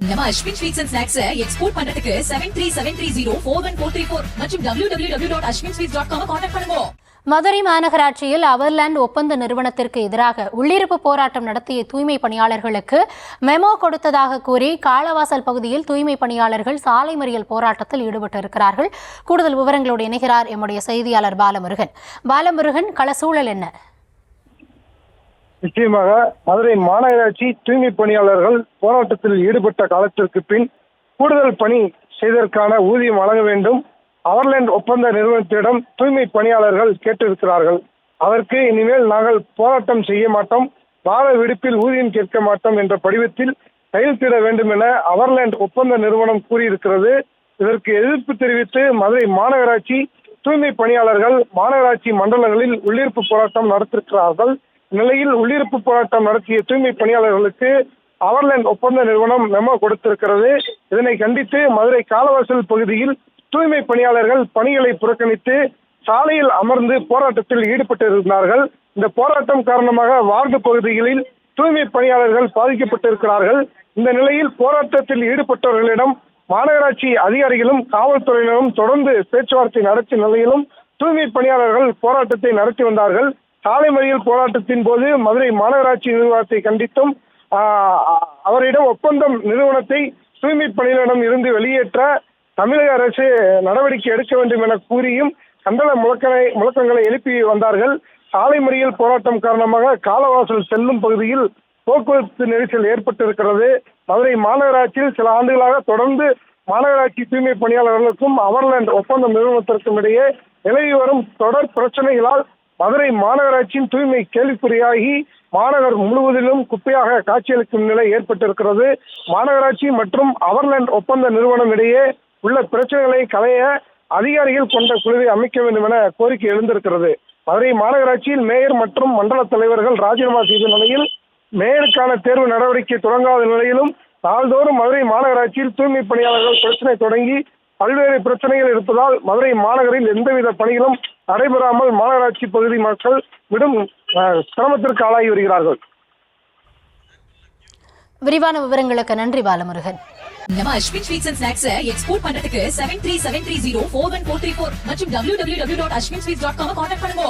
நம்ம Ashwin sweets and snacks export பண்றதுக்கு 7373041434 மற்றும் www.ashwinsweets.com கான்டாக்ட் பண்ணுங்க. மதுரை மாநகராட்சியில் அவர்லேண்ட் ஒப்பந்த நிறுவனத்திற்கு எதிராக உள்ளிருப்பு போராட்டம் நடத்திய தூய்மை பணியாளர்களுக்கு மெமோ கொடுத்ததாக கூறி காளவாசல் பகுதியில் தூய்மை பணியாளர்கள் சாலை மறியல் போராட்டத்தில் ஈடுபட்டிருக்கிறார்கள். கூடுதல் விவரங்களோடு இணைகிறார் எம்முடைய செய்தியாளர் பாலமுருகன். கள சூழல் என்ன? நிச்சயமாக மதுரை மாநகராட்சி தூய்மை பணியாளர்கள் போராட்டத்தில் ஈடுபட்ட காலத்திற்கு பின் கூடுதல் பணி செய்ததற்கான ஊதியம் வழங்க வேண்டும், அவர்லேண்ட் ஒப்பந்த நிறுவனத்திடம் தூய்மை பணியாளர்கள் கேட்டிருக்கிறார்கள். அதற்கு இனிமேல் நாங்கள் போராட்டம் செய்ய மாட்டோம், வார விடுப்பில் ஊதியம் கேட்க மாட்டோம் என்ற படிவத்தில் கையெழுத்திட வேண்டும் என அவர்லேண்ட் ஒப்பந்த நிறுவனம் கூறியிருக்கிறது. இதற்கு எதிர்ப்பு தெரிவித்து மதுரை மாநகராட்சி தூய்மை பணியாளர்கள் மாநகராட்சி மண்டலங்களில் உள்ளிருப்பு போராட்டம் நடத்திருக்கிறார்கள். நிலையில் உள்ளிருப்பு போராட்டம் நடத்திய தூய்மை பணியாளர்களுக்கு அவர்லேண்ட் ஒப்பந்த நிறுவனம் மெமோ கொடுத்திருக்கிறது. இதனை கண்டித்து மதுரை காளவாசல் பகுதியில் தூய்மை பணியாளர்கள் பணிகளை புறக்கணித்து சாலையில் அமர்ந்து போராட்டத்தில் ஈடுபட்டிருந்தார்கள். இந்த போராட்டம் காரணமாக வார்டு பகுதிகளில் தூய்மை பணியாளர்கள் பாதிக்கப்பட்டிருக்கிறார்கள். இந்த நிலையில் போராட்டத்தில் ஈடுபட்டவர்களிடம் மாநகராட்சி அதிகாரிகளும் காவல்துறையினரும் தொடர்ந்து பேச்சுவார்த்தை நடத்திய நிலையிலும் தூய்மை பணியாளர்கள் போராட்டத்தை நடத்தி வந்தார்கள். சாலை மறியல் போராட்டத்தின் போது மதுரை மாநகராட்சி நிர்வாகத்தை கண்டித்தும் அவரிடம் ஒப்பந்தம் நிறுவனத்தை தூய்மை பணியாளரிடம் இருந்து வெளியேற்ற தமிழக அரசு நடவடிக்கை எடுக்க வேண்டும் என கூறியும் கண்டன முழக்கங்களை எழுப்பி வந்தார்கள். சாலை மறியல் போராட்டம் காரணமாக காளவாசல் செல்லும் பகுதியில் போக்குவரத்து நெரிசல் ஏற்பட்டிருக்கிறது. மதுரை மாநகராட்சியில் சில ஆண்டுகளாக தொடர்ந்து மாநகராட்சி தூய்மை பணியாளர்களுக்கும் அவர்லேண்ட் ஒப்பந்த நிறுவனத்திற்கும் இடையே நிலவி வரும் தொடர் பிரச்சனைகளால் மதுரை மாநகராட்சியின் தூய்மை கேள்விக்குறியாகி மாநகர் முழுவதிலும் குப்பையாக காட்சியளிக்கும் நிலை ஏற்பட்டிருக்கிறது. மாநகராட்சி மற்றும் அவர்லேண்ட் ஒப்பந்த நிறுவனம் இடையே உள்ள பிரச்சனைகளை களைய அதிகாரிகள் கொண்ட குழுவை அமைக்க வேண்டும் என கோரிக்கை எழுந்திருக்கிறது. மதுரை மாநகராட்சியில் மேயர் மற்றும் மண்டல தலைவர்கள் ராஜினாமா செய்த நிலையில் மேயருக்கான தேர்வு நடவடிக்கை தொடங்காத நிலையிலும் நாள்தோறும் மதுரை மாநகராட்சியில் தூய்மை பணியாளர்கள் பிரச்சனை தொடங்கி பல்வேறு பிரச்சனைகள் இருப்பதால் மதுரை மாநகரில் எந்தவித பணிகளும் நடைபெறாமல் மாநகராட்சி பகுதி மக்கள் விடும் சிரமத்திற்கு ஆளாகி வருகிறார்கள். விரிவான விவரங்களுக்கு நன்றி பாலமுருகன். நம்ம Ashwin sweets and snacks export பண்றதுக்கு 7373041434 மற்றும் www.ashwinsweets.com கான்டாக்ட் பண்ணுங்க.